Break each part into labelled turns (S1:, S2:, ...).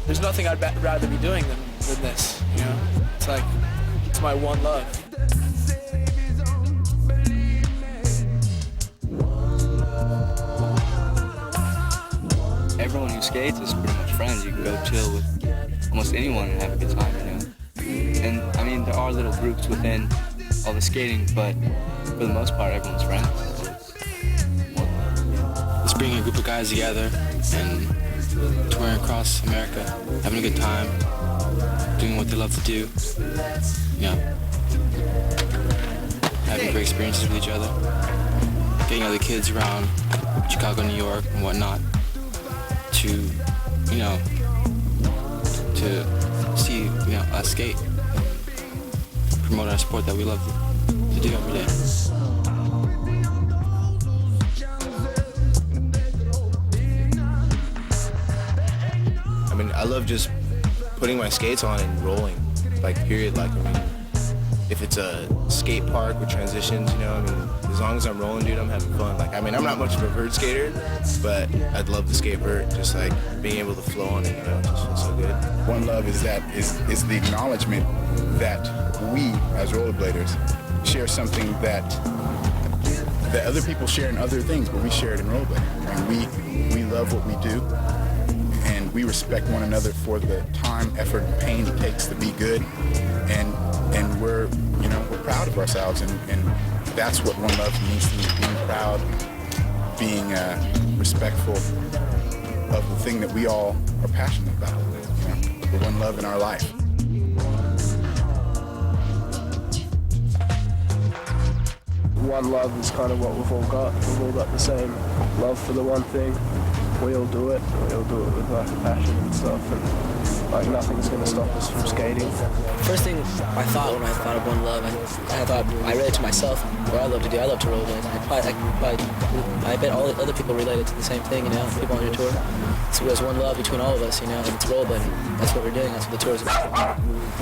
S1: There's nothing I'd rather be doing than this, you know? It's like, it's my one love.
S2: Everyone who skates is pretty much friends. You can go chill with almost anyone and have a good time, you know? And, I mean, there are little groups within all the skating, but for the most part, everyone's friends.
S3: Let's bring a group of guys together and touring across America, having a good time, doing what they love to do, you know, having great experiences with each other, getting other kids around Chicago, New York, and whatnot to, you know, to see, you know, us skate, promote our sport that we love to do every day.
S4: I mean, I love just putting my skates on and rolling, like, period. Like, I mean, if it's a skate park with transitions, you know, I mean, as long as I'm rolling, dude, I'm having fun. Like, I mean, I'm not much of a vert skater, but I'd love to skate vert, just like being able to flow on it, you know, it just feels so good.
S5: One love is the acknowledgement that we, as rollerbladers, share something that other people share in other things, but we share it in rollerblading. And we love what we do. We respect one another for the time, effort, and pain it takes to be good, and we're proud of ourselves, and that's what one love means to me: being proud, being respectful of the thing that we all are passionate about. You know, the one love in our life.
S6: One love is kind of what we've all got. We've all got the same love for the one thing. We all do it. We all do it with like a passion and stuff, and like nothing's going to stop us from skating.
S7: First thing I thought when I thought of One Love, I thought I related to myself. What I love to do, I love to rollerblade. I bet all the other people related to the same thing, you know, people on your tour. So there's one love between all of us, you know, and it's rollerblading. That's what we're doing. That's what the tour is about. I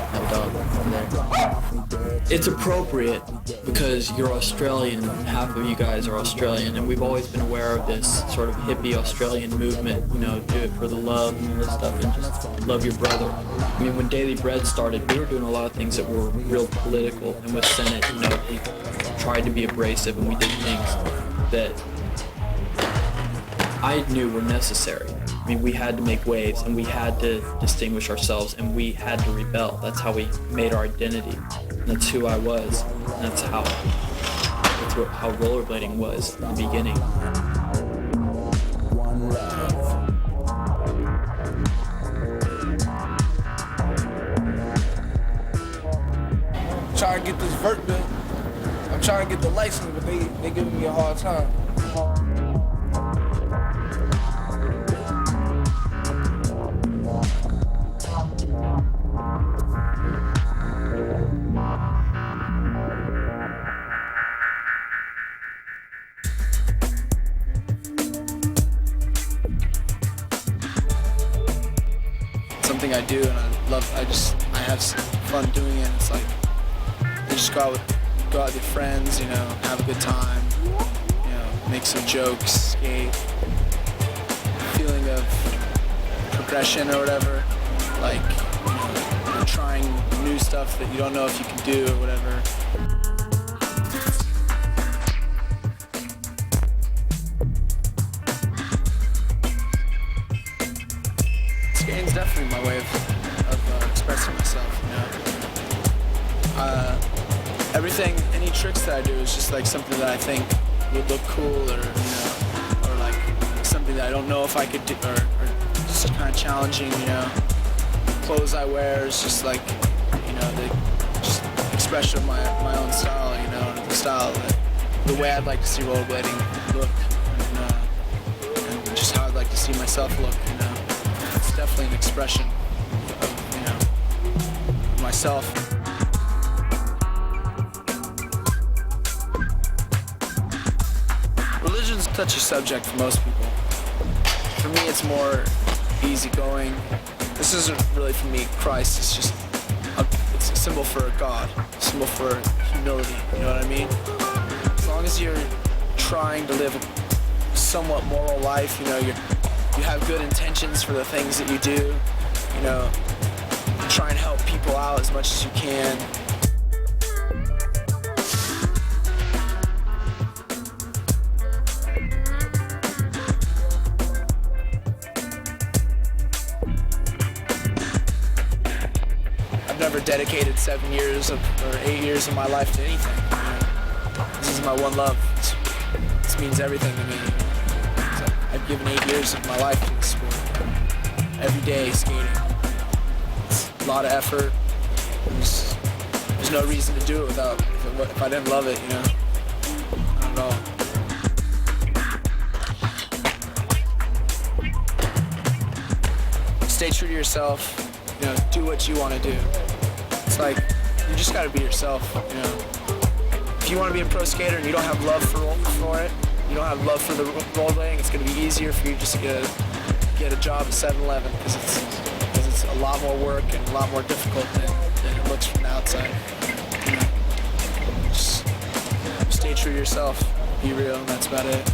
S7: have a dog over there.
S8: It's appropriate because you're Australian, half of you guys are Australian, and we've always been aware of this sort of hippie Australian movement, you know, do it for the love and all this stuff, and just love your brother. I mean, when Daily Bread started, we were doing a lot of things that were real political, and with Senate, you know, we tried to be abrasive, and we did things that I knew were necessary. I mean, we had to make waves, and we had to distinguish ourselves, and we had to rebel. That's how we made our identity. And that's who I was. And that's how rollerblading was in the beginning.
S1: I'm trying to get this vert built. I'm trying to get the license, but they giving me a hard time. Something I do, and I have fun doing it. It's like I just go out with friends, you know, have a good time, you know, make some jokes, skate, feeling of progression or whatever, like, you know, trying new stuff that you don't know if you can do or whatever. Skating's definitely my way of expressing myself, you know. Any tricks that I do is just like something that I think would look cool, or, you know, or like something that I don't know if I could do, or just kind of challenging, you know. Clothes I wear is just like, you know, just expression of my own style, you know, and the style, the way I'd like to see rollerblading look, and just how I'd like to see myself look, you know. It's definitely an expression of, you know, yourself. Religion's a touchy subject for most people. For me, it's more easygoing. This isn't really for me Christ. It's just it's a symbol for God, a symbol for humility. You know what I mean? As long as you're trying to live a somewhat moral life, you know, you have good intentions for the things that you do. You know, try and help people out as much as you can. I've never dedicated 7 years or 8 years of my life to anything. You know? This is my one love. This means everything to me. So I've given 8 years of my life to this sport. Every day skating. It's a lot of effort. There's no reason to do it if I didn't love it, you know? Not at all. Stay true to yourself. You know, do what you want to do. It's like, you just gotta be yourself, you know? If you want to be a pro skater and you don't have love for it, you don't have love for the rollerblading, it's gonna be easier for you just to get a job at 7-Eleven because it's a lot more work and a lot more difficult than it looks from the outside. You know? Just stay true to yourself, be real, and that's about it.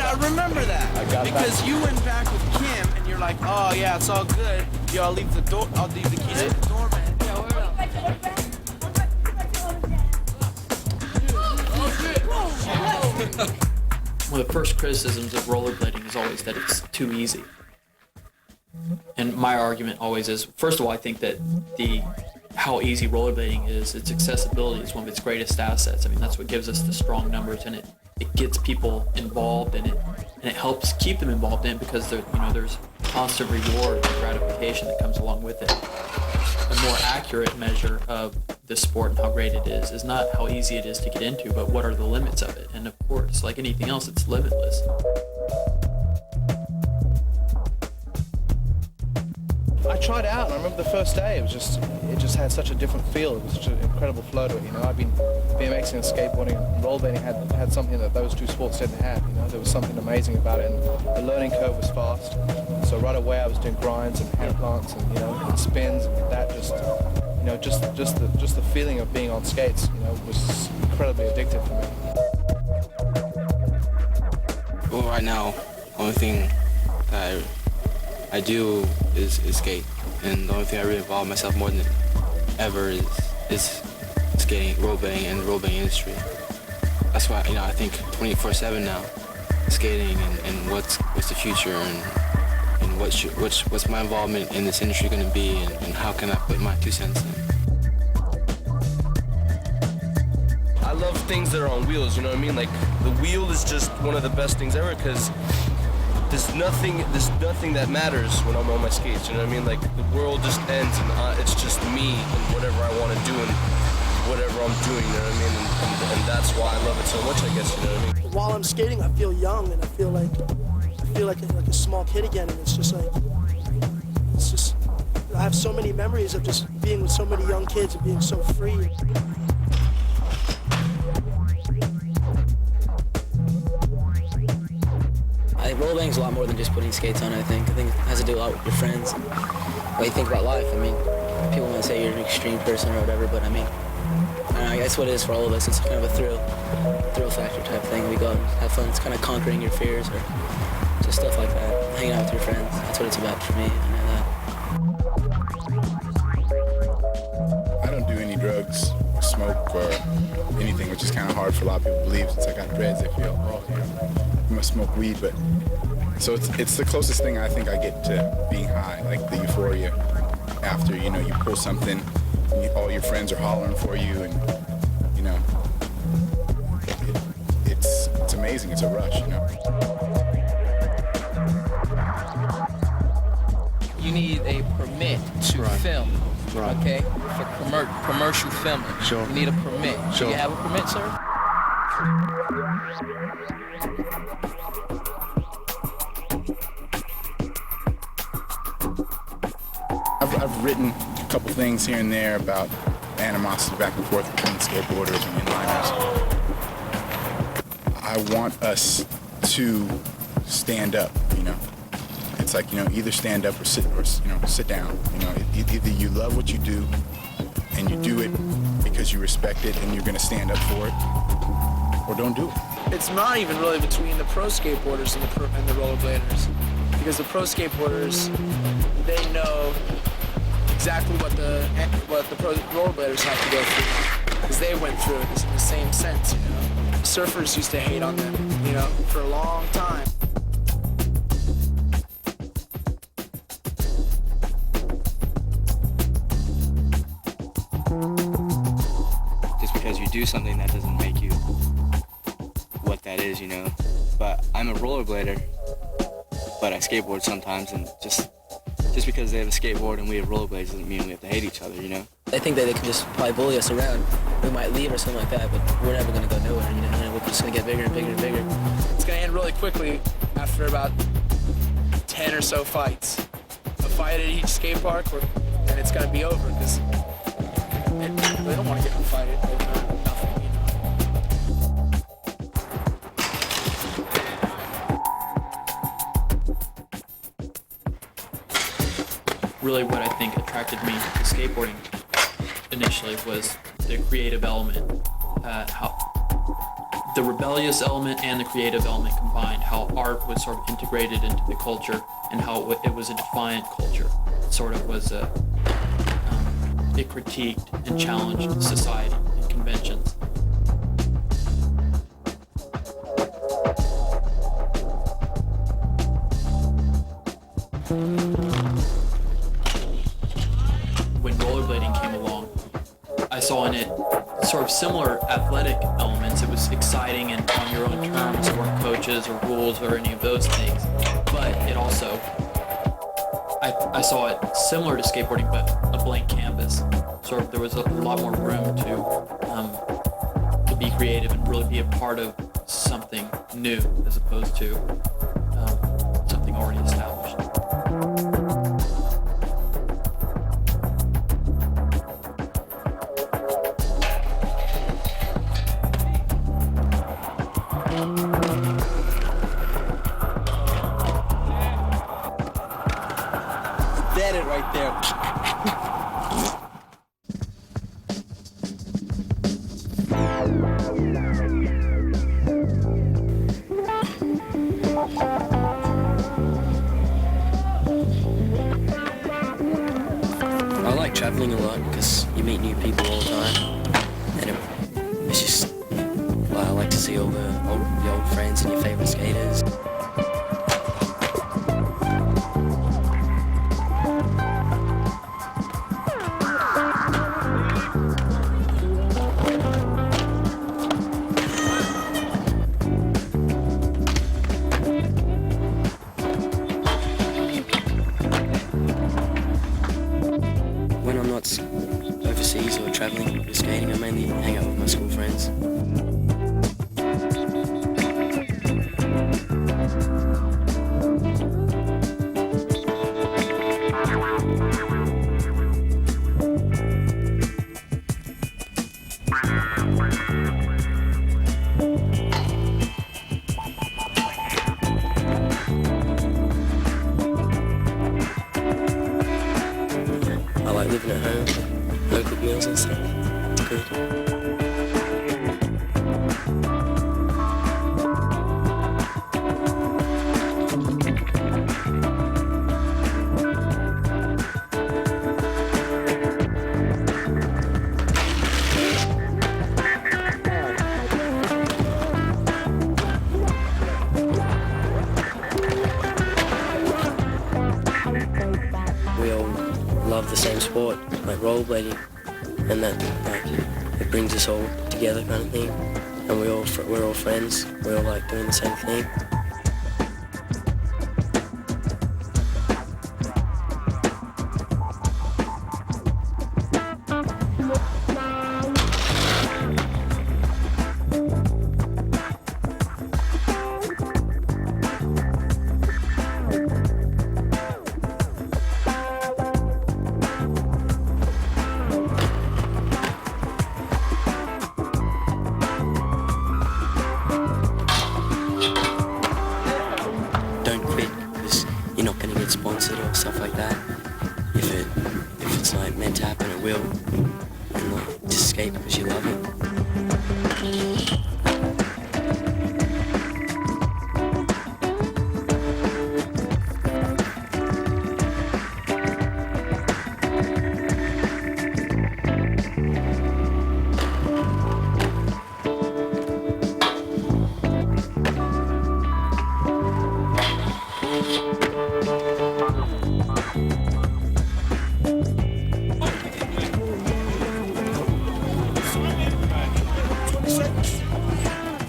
S1: I remember that because you went back with Kim and you're like, oh yeah, it's all good. Yo, I'll leave the keys at the door, man.
S8: One of the first criticisms of rollerblading is always that it's too easy. And my argument always is, first of all, I think that how easy rollerblading is, its accessibility is one of its greatest assets. I mean, that's what gives us the strong numbers, and it gets people involved in it, and it helps keep them involved in it because there's constant reward and gratification that comes along with it. A more accurate measure of the sport and how great it is not how easy it is to get into, but what are the limits of it. And of course, like anything else, it's limitless.
S9: I tried it out, and I remember the first day, it just had such a different feel. It was such an incredible flow to it, you know. I've been BMXing and skateboarding, and rollerblading had something that those two sports didn't have, you know. There was something amazing about it, and the learning curve was fast. So right away I was doing grinds and hand plants and, you know, and spins, and that just the feeling of being on skates, you know, was incredibly addictive for me.
S3: Well, right now, the only thing that I do is skate, and the only thing I really involve myself more than ever is skating, rollerblading, and the rollerblading industry. That's why, you know, I think 24/7 now, skating and what's the future and what's my involvement in this industry going to be, and how can I put my 2 cents in.
S10: I love things that are on wheels, you know what I mean? Like, the wheel is just one of the best things ever because there's nothing that matters when I'm on my skates, you know what I mean? Like, the world just ends and it's just me and whatever I want to do and whatever I'm doing, you know what I mean? And that's why I love it so much, I guess, you know what I mean?
S11: While I'm skating, I feel young and I feel like a small kid again, and it's just I have so many memories of just being with so many young kids and being so free.
S7: Rollerblading's a lot more than just putting skates on, I think. I think it has to do a lot with your friends and what you think about life. I mean, people might say you're an extreme person or whatever, but I mean, I guess what it is for all of us, it's kind of a thrill factor type thing. We go and have fun. It's kind of conquering your fears or just stuff like that. Hanging out with your friends. That's what it's about for me. I know that.
S5: I don't do any drugs or smoke or anything, which is kind of hard for a lot of people to believe. Since I got dreads, they feel, oh, you must smoke weed, but so it's the closest thing I think I get to being high, like the euphoria after, you know, you pull something, and all your friends are hollering for you, and you know, it's amazing. It's a rush, you know.
S12: You need a permit to film, okay? For commercial filming.
S9: Sure.
S12: You need a permit.
S9: Sure.
S12: Do you have a permit, sir?
S5: I've written a couple things here and there about animosity back and forth between skateboarders and inliners. I want us to stand up, you know. It's like, you know, either stand up or sit down. You know, either you love what you do and you do it because you respect it and you're going to stand up for it, or don't do it.
S1: It's not even really between the pro skateboarders and the rollerbladers, because the pro skateboarders, they know exactly what the pro rollerbladers have to go through, because they went through it in the same sense, you know. Surfers used to hate on them, you know, for a long time.
S2: Just because you do something, that doesn't make you what that is, you know. But I'm a rollerblader, but I skateboard sometimes, and just because they have a skateboard and we have rollerblades doesn't mean we have to hate each other, you know.
S7: They think that they can just probably bully us around. We might leave or something like that, but we're never going to go nowhere, you know. We're just going to get bigger and bigger and bigger.
S1: It's going to end really quickly after about 10 or so fights. A fight at each skate park, and it's going to be over, because they don't want to get in a fight over nothing, you know.
S8: Really what I think attracted me to skateboarding initially was the creative element, how the rebellious element and the creative element combined, how art was sort of integrated into the culture and how it was a defiant culture. It sort of was it critiqued and challenged society and conventions. When rollerblading came along, I saw in it sort of similar athletic elements. It was exciting and on your own terms. There weren't coaches or rules or any of those things. But it also, I saw it similar to skateboarding, but a blank canvas. Sort of, there was a lot more room to be creative and really be a part of something new as opposed to something already established.
S12: Dead it right there.
S13: I like traveling a lot because you meet new people all the time, and it's just, well, I like to see all the old friends and your favorite skaters. When I'm not overseas or traveling or skating, I mainly hang out with my school friends. I like living at home, local meals and stuff. It's good. We all love the same sport, like rollerblading, and that like it brings us all together, kind of thing. And we're all friends. We all like doing the same thing. like that. If it's like meant to happen, it will. And like just skate because you love it.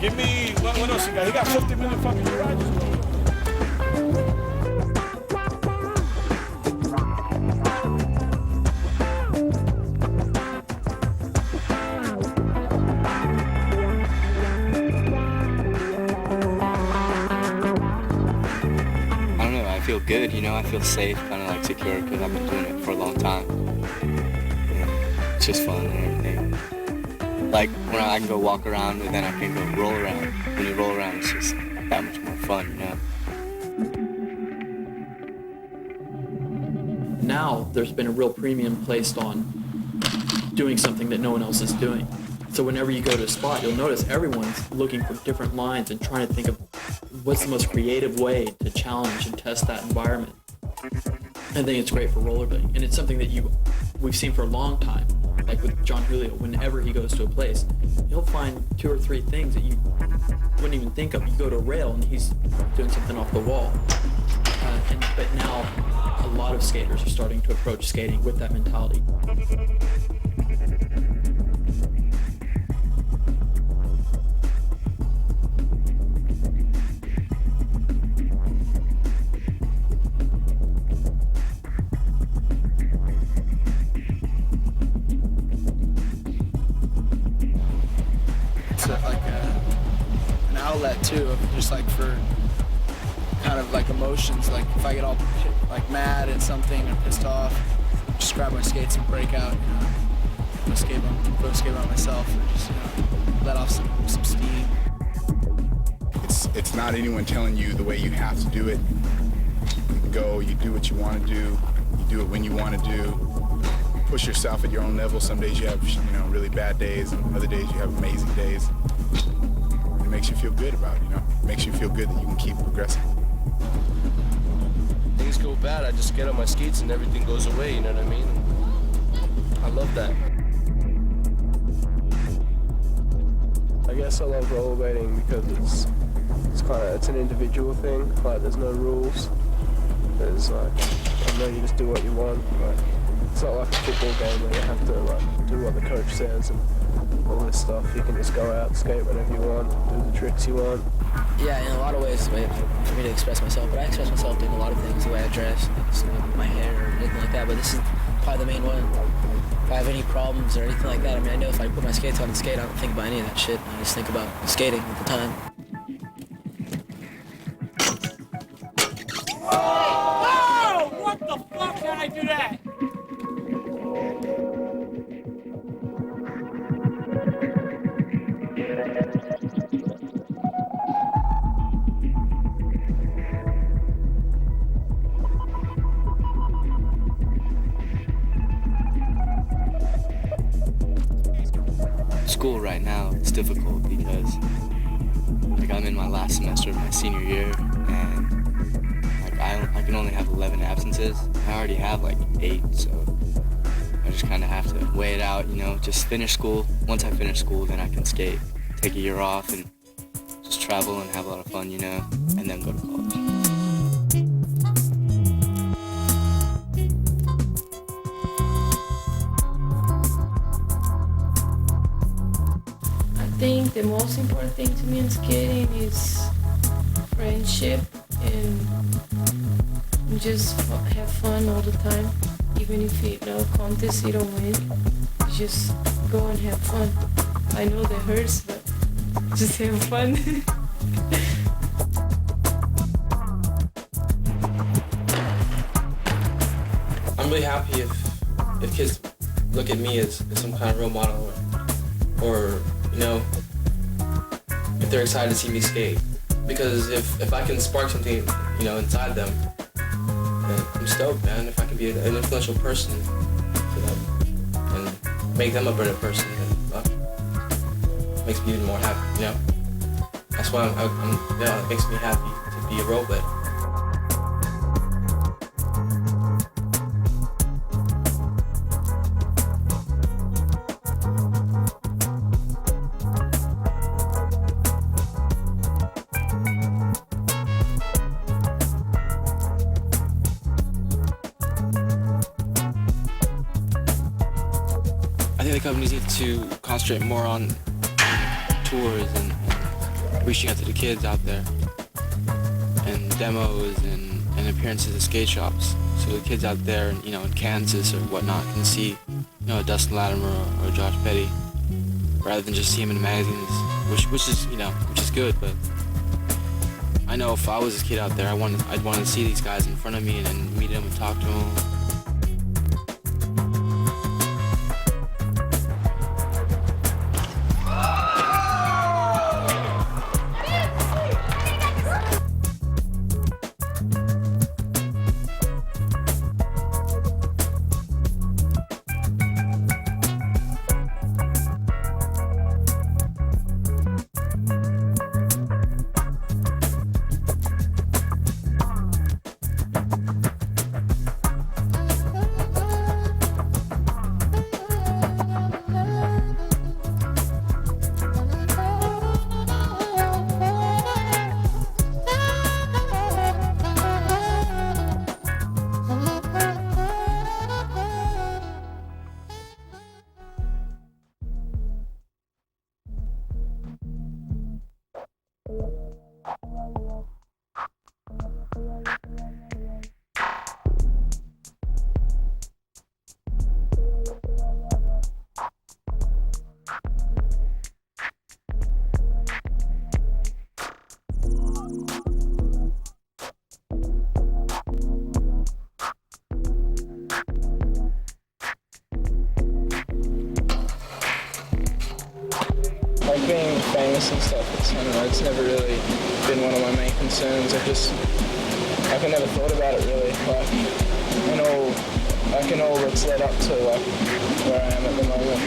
S14: Give me, what else he got? He got 50 million fucking garages.
S2: I don't know, I feel good, you know, I feel safe, kind of like secure, because I've been doing it for a long time. You know, it's just fun and everything. Like, when I can go walk around, and then I can go roll around. When you roll around, it's just that much more fun, you know?
S8: Now, there's been a real premium placed on doing something that no one else is doing. So whenever you go to a spot, you'll notice everyone's looking for different lines and trying to think of what's the most creative way to challenge and test that environment. I think it's great for rollerblading, and it's something that we've seen for a long time. Like with John Julio, whenever he goes to a place, he'll find 2 or 3 things that you wouldn't even think of. You go to a rail and he's doing something off the wall. But now a lot of skaters are starting to approach skating with that mentality.
S1: An outlet too, just like for kind of like emotions. Like if I get all like mad at something or pissed off, just grab my skates and break out. You know, go skate by myself, or just let off some steam.
S5: It's not anyone telling you the way you have to do it. You go, you do what you want to do. You do it when you want to do. You push yourself at your own level. Some days you have really bad days, and other days you have amazing days. It makes you feel good about it, It makes you feel good that you can keep progressing.
S10: Things go bad, I just get on my skates and everything goes away, you know what I mean? I love that.
S6: I guess I love rollerblading because it's an individual thing. Like there's no rules. There's you just do what you want. Like it's not like a football game where you have to do what the coach says and all this stuff. You can just go out, skate whenever you want, do the tricks you want.
S7: Yeah, in a lot of ways, it's a way for me to express myself. But I express myself doing a lot of things, the way I dress, like my hair or anything like that. But this is probably the main one. If I have any problems or anything like that, I know if I put my skates on and skate, I don't think about any of that shit. I just think about skating at the time.
S14: Oh! What the fuck? Can I do that?
S2: School right now, it's difficult because I'm in my last semester of my senior year, and I can only have 11 absences. I already have 8, so I just kind of have to weigh it out, just finish school. Once I finish school, then I can skate, take a year off, and just travel and have a lot of fun, and then go to college.
S15: I think the most important thing to me in skating is friendship and just have fun all the time. Even if contest you don't win, just go and have fun. I know that hurts, but just have fun.
S3: I'm really happy if kids look at me as some kind of role model or if they're excited to see me skate. Because if I can spark something, inside them, I'm stoked, man. If I can be an influential person to them and make them a better person, then makes me even more happy, you know? That's why it makes me happy to be a rollerblader. I think the companies need to concentrate more on tours and reaching out to the kids out there, and demos and appearances at skate shops. So the kids out there, in Kansas or whatnot, can see, a Dustin Latimer or Josh Petty, rather than just see him in magazines, which is good. But I know if I was a kid out there, I'd want to see these guys in front of me and meet them and talk to them.
S6: Like being famous and stuff, it's never really been one of my main concerns. I never thought about it really. In all that's led up to where I am at the moment,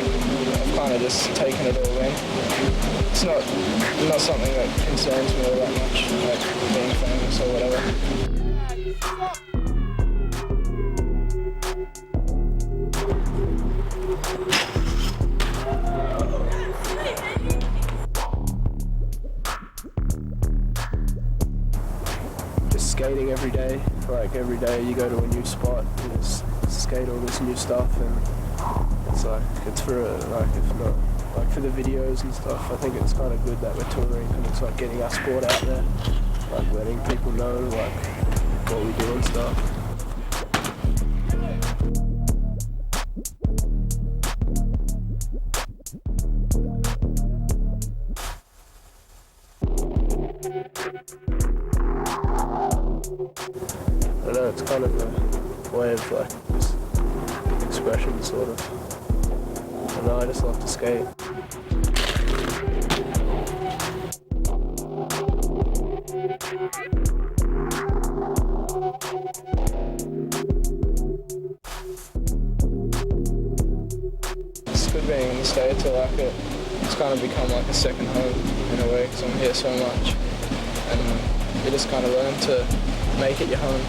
S6: I've kind of just taken it all in. It's not something that concerns me all that much, like being famous or whatever. Skating every day, every day you go to a new spot, you just skate all this new stuff, and it's for for the videos and stuff. I think it's kind of good that we're touring, and it's getting our sport out there, letting people know what we do and stuff. I don't know, it's kind of a way of just expression, sort of. I don't know, I just love to skate. It's good being in the States. I like it. It's kind of become like a second home in a way, because I'm here so much. And you just kind of learn to make it your home.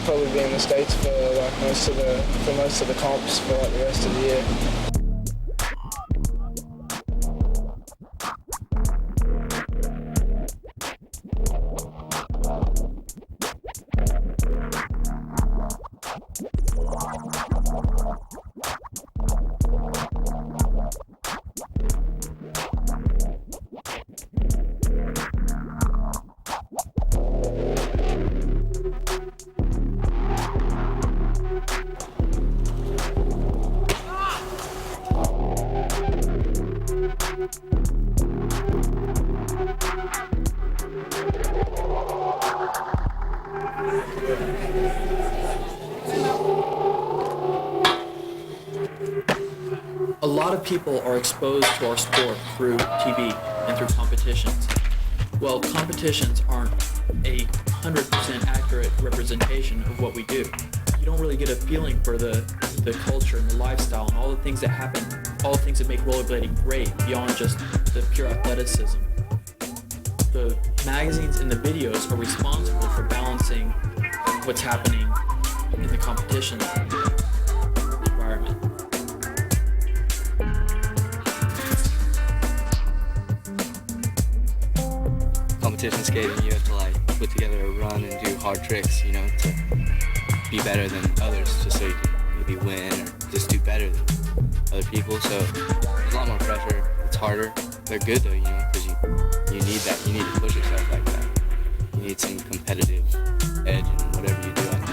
S6: Probably be in the States for most of the comps for the rest of the year.
S8: A lot of people are exposed to our sport through TV and through competitions. Well, competitions aren't a 100% accurate representation of what we do. you don't really get a feeling for the culture and the lifestyle and all the things that happen, all the things that make rollerblading great beyond just the pure athleticism. The magazines and the videos are responsible for balancing what's happening in the competition environment.
S2: Competition skating, you have to like put together a run and do hard tricks, you know, to be better than others, just so you can maybe win or just do better than other people. So there's a lot more pressure. It's harder. They're good though, you know, because you need that. You need to push yourself like that. You need some competitive edge in whatever you do like that.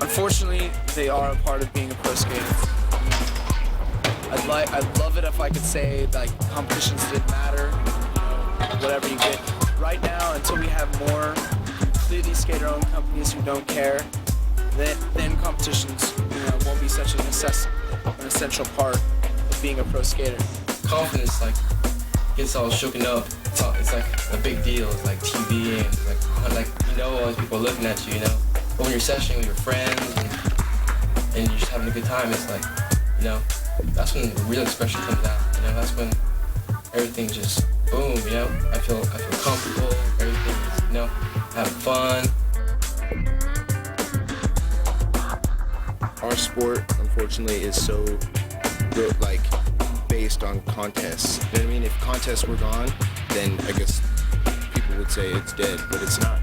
S1: Unfortunately, they are a part of being a pro skater. I'd love it if I could say like competitions didn't matter, you know, whatever you get. Right now, until we have more completely skater-owned companies who don't care, then competitions, you know, won't be such an essential part of being a pro skater.
S3: Confidence like gets all shooken up. It's like a big deal. It's like TV and like you know all these people are looking at you, you know. But when you're sessioning with your friends and you're just having a good time, it's like, you know, that's when the real expression comes out. You know, that's when everything just boom. You know, I feel comfortable. Everything is, you know, having fun.
S4: Our sport, unfortunately, is so like based on contests. You know what I mean? If contests were gone, then I guess people would say it's dead, but it's not.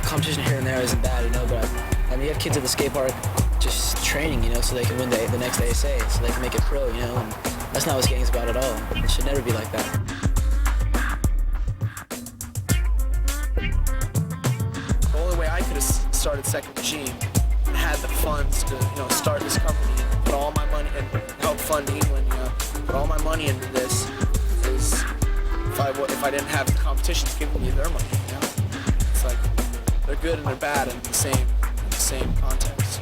S7: Competition here and there isn't bad, you know, but I mean, you have kids at the skate park just training, you know, so they can win the next ASA, so they can make it pro, you know, and that's not what skating's about at all. It should never be like that.
S1: The only way I could have started Second Machine and had the funds to, you know, start this company and put all my money and help fund England, you know, put all my money into this is if I didn't have the competitions giving me their money, you know. It's like they're good and they're bad in the same context.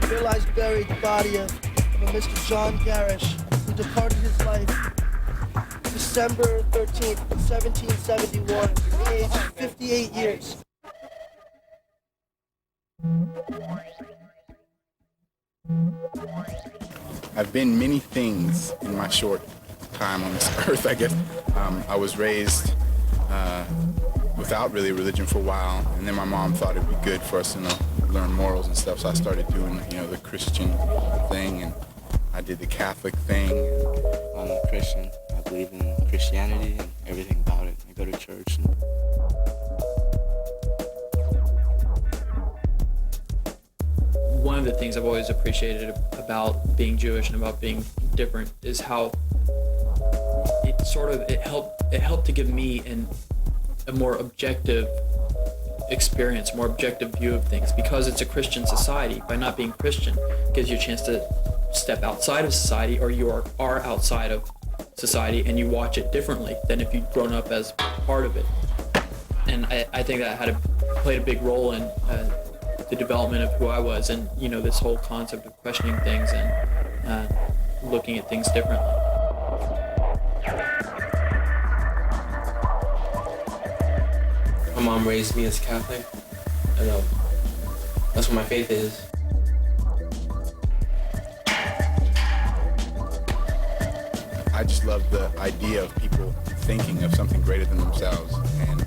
S11: Realized buried the body of a Mr. John Garish, who departed his life December 13th, 1771, at the age of 58 years.
S5: I've been many things in my short time on this earth, I guess. I was raised without really religion for a while, and then my mom thought it'd be good for us to learn morals and stuff, so I started doing, you know, the Christian thing, and I did the Catholic thing.
S2: I'm a Christian. I believe in Christianity and everything about it. I go to church.
S8: One of the things I've always appreciated about being Jewish and about being different is how it helped to give me a more objective experience, more objective view of things, because it's a Christian society. By not being Christian, it gives you a chance to step outside of society, or you are outside of society and you watch it differently than if you'd grown up as part of it. And I think that played a big role in the development of who I was, and, you know, this whole concept of questioning things and looking at things differently.
S3: My mom raised me as Catholic. I know that's what my faith is.
S5: I just love the idea of people thinking of something greater than themselves and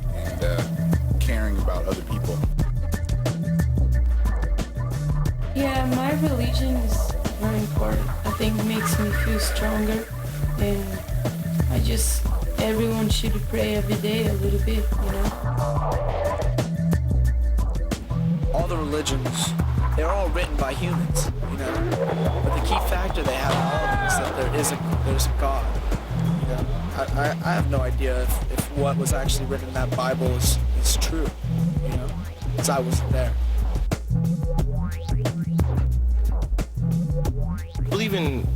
S5: caring about other people.
S15: Yeah, my religion is very important. I think it makes me feel stronger, and everyone should pray every day a little bit, you know.
S1: All the religions, they're all written by humans, you know. But the key factor they have in all of them is that there's a God. You know, I have no idea if what was actually written in that Bible is true, you know, because I wasn't there.
S4: even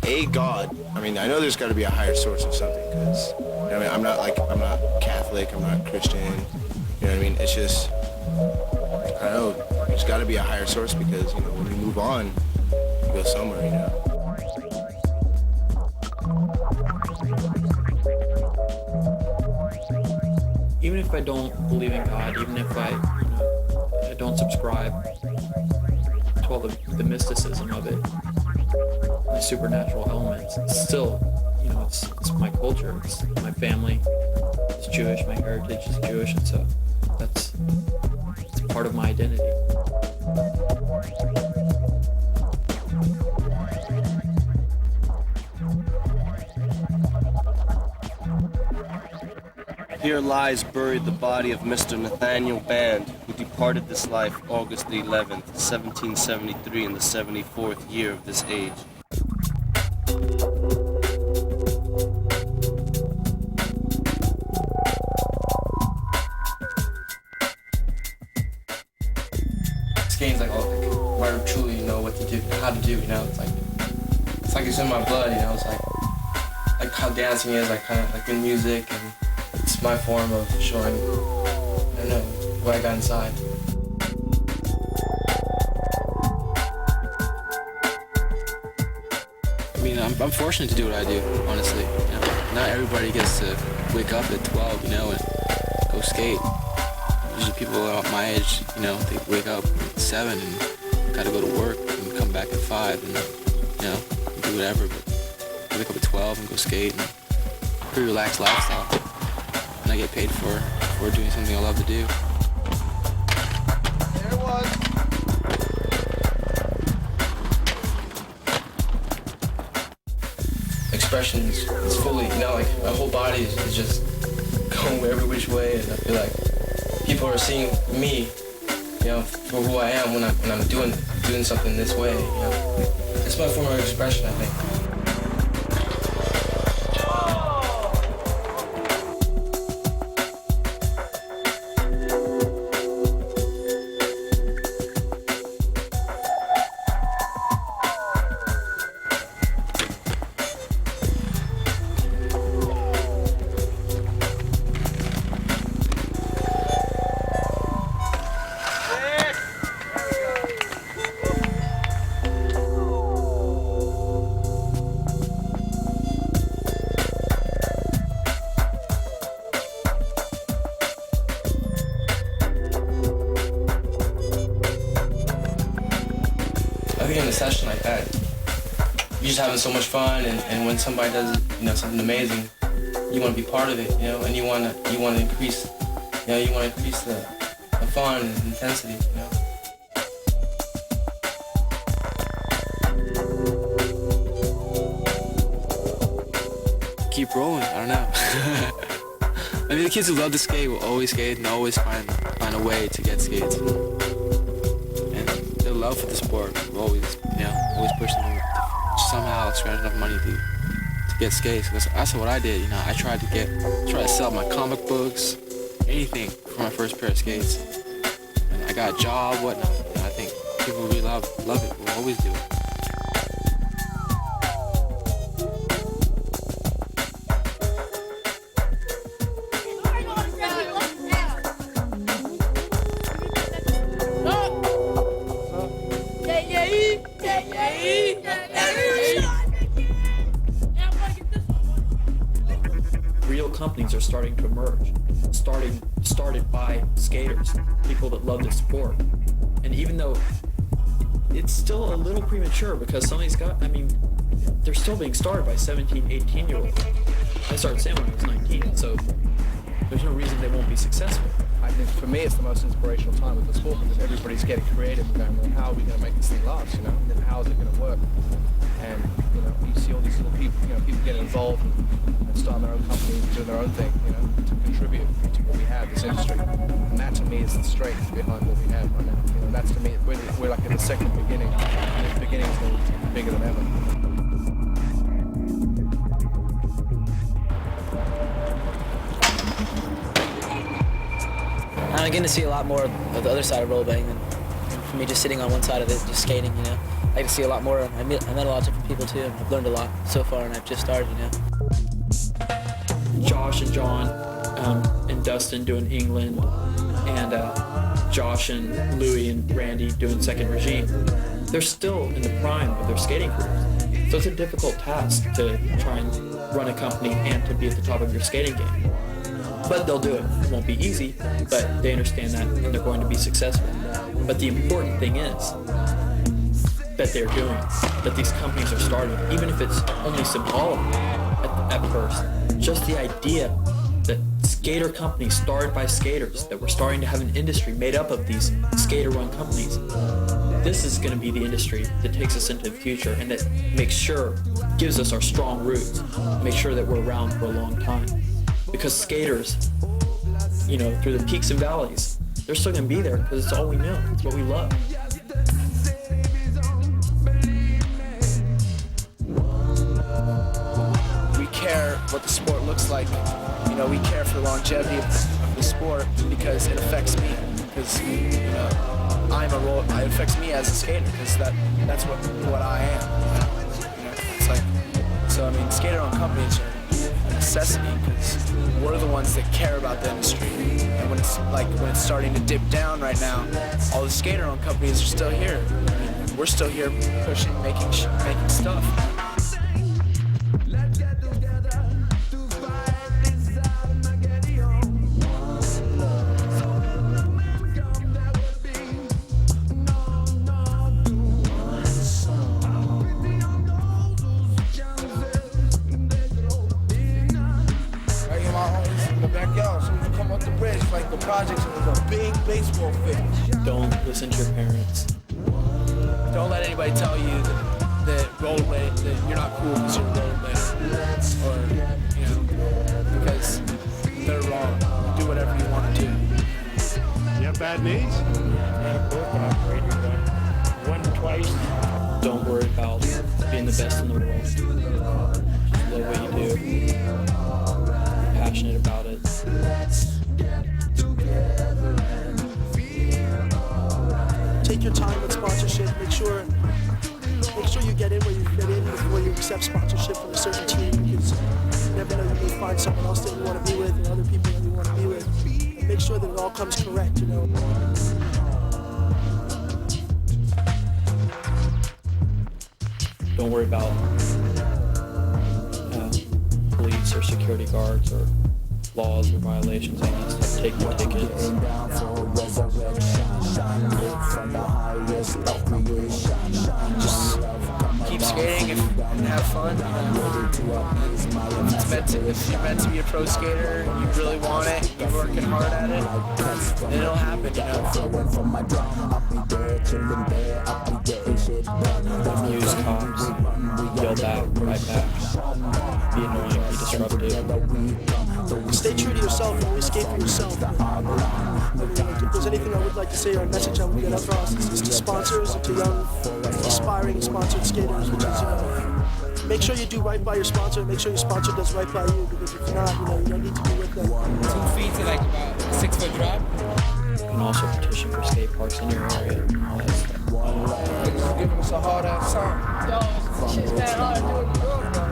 S4: a God. I mean, I know there's got to be a higher source of something, because I mean, I'm not Catholic, I'm not Christian. You know what I mean? It's just, I don't know. There's got to be a higher source, because when we move on, we go somewhere.
S8: Even if I don't believe in God, even if I don't subscribe to all the mysticism of it, the supernatural elements, it's still, it's my culture, it's my family, it's Jewish, my heritage is Jewish, and so it's part of my identity.
S10: Here lies buried the body of Mr. Nathaniel Band, who departed this life August the 11th, 1773, in the 74th year of this age.
S3: Skating's like where I truly know what to do, how to do. It's like it's in my blood. It's like how dancing is, like kind of like in music, and it's my form of showing, I don't know, what I got inside. I mean, I'm fortunate to do what I do, honestly. Not everybody gets to wake up at 12, and go skate. Usually people my age, they wake up at 7 and gotta go to work and come back at 5 and, do whatever, but I wake up at 12 and go skate, and pretty relaxed lifestyle. And I get paid for doing something I love to do.
S11: There it was.
S3: Expression is fully, my whole body is just going every which way, and I feel like people are seeing me, for who I am when I'm doing something this way, It's my form of expression, I think. I think in a session like that, you're just having so much fun, and when somebody does, something amazing, you want to be part of it, and you want to increase, the fun and intensity, Keep rolling. I don't know. I mean, the kids who love to skate will always skate and always find a way to get skates. Their love for the sport will always push them to somehow scratch enough money to get skates. Because that's what I did. I tried to sell my comic books, anything for my first pair of skates. And I got a job, whatnot. I think people really love it. Will always do it.
S8: Real companies are starting to emerge, started by skaters, people that love the sport. And even though it's still a little premature, because some of these guys, they're still being started by 17, 18-year-olds. I started sailing when I was 19, so there's no reason they won't be successful.
S9: I think for me it's the most inspirational time with the sport, because everybody's getting creative and going, well, how are we going to make this thing last, And then how is it going to work? And, you see all these little people, people getting involved and starting their own companies, doing their own thing, to contribute to what we have, this industry. And that to me is the strength behind what we have right now. That's to me, we're like at the second beginning, and the beginning's going to be bigger than ever.
S7: I'm getting to see a lot more of the other side of rollerblading than for me just sitting on one side of it, just skating, like to see a lot more. I met a lot of different people too, and I've learned a lot so far, and I've just started, you know.
S8: Josh and John and Dustin doing England, and Josh and Louie and Randy doing Second Regime. They're still in the prime of their skating careers. So it's a difficult task to try and run a company and to be at the top of your skating game. But they'll do it. It won't be easy, but they understand that and they're going to be successful. But the important thing is that they're doing, that these companies are starting, even if it's only symbolic at first. Just the idea that skater companies started by skaters, that we're starting to have an industry made up of these skater-run companies. This is going to be the industry that takes us into the future and that makes sure, gives us our strong roots, make sure that we're around for a long time. Because skaters, you know, through the peaks and valleys, they're still going to be there because it's all we know. It's what we love.
S1: We care what the sport looks like. You know, we care for the longevity of the sport because it affects me. Because, you know, it affects me as a skater because that's what I am. You know, it's like, so I mean, skater-owned companies are a necessity because we're the ones that care about the industry. And when it's starting to dip down right now, all the skater-owned companies are still here. I mean, we're still here pushing, making stuff.
S11: Baseball field.
S8: Don't listen to your parents.
S1: Don't let anybody tell you that rollerblade, that you're not cool because you're a rollerblader, or you know, because they're wrong. Do whatever you want to do.
S16: You have bad knees? One, twice.
S8: Don't worry about being the best in the world. Just love what you do. Be passionate about it.
S11: Take your time with sponsorship. Make sure you get in where you fit in before you accept sponsorship from a certain team, because you never know, you may find someone else that you want to be with or other people that you want to be with. And make sure that it all comes correct, you know.
S8: Don't worry about police or security guards or laws or violations and that stuff. Take your tickets.
S1: Just keep skating and have fun. If you're meant to be a pro skater, you really want it, you're working hard at it, and it'll happen, you know.
S8: Use cops, yell back, fight back, be annoying, be disruptive.
S11: Stay true to yourself, always skate for yourself. If there's anything I would like to say or a message I would get across, is to sponsors and to young, aspiring sponsored skaters, which is, make sure you do right by your sponsor, and make sure your sponsor does right by you, because if not, you don't need to be with them.
S12: 2 feet to like about a 6-foot drop.
S8: You can also petition for skate parks in your area and all that stuff.
S9: Just giving us a hard ass time.
S12: Yo, this shit's bad hard to do it, bro.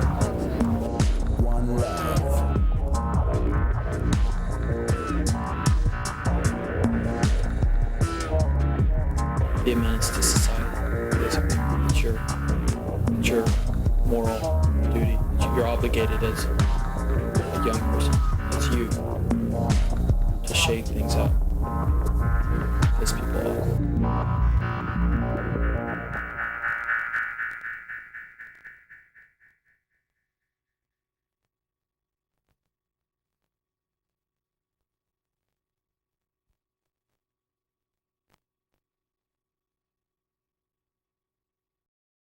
S8: Be a menace to society. Basically, it's your moral duty. You're obligated as a young person, as you, to shake things up, piss people off.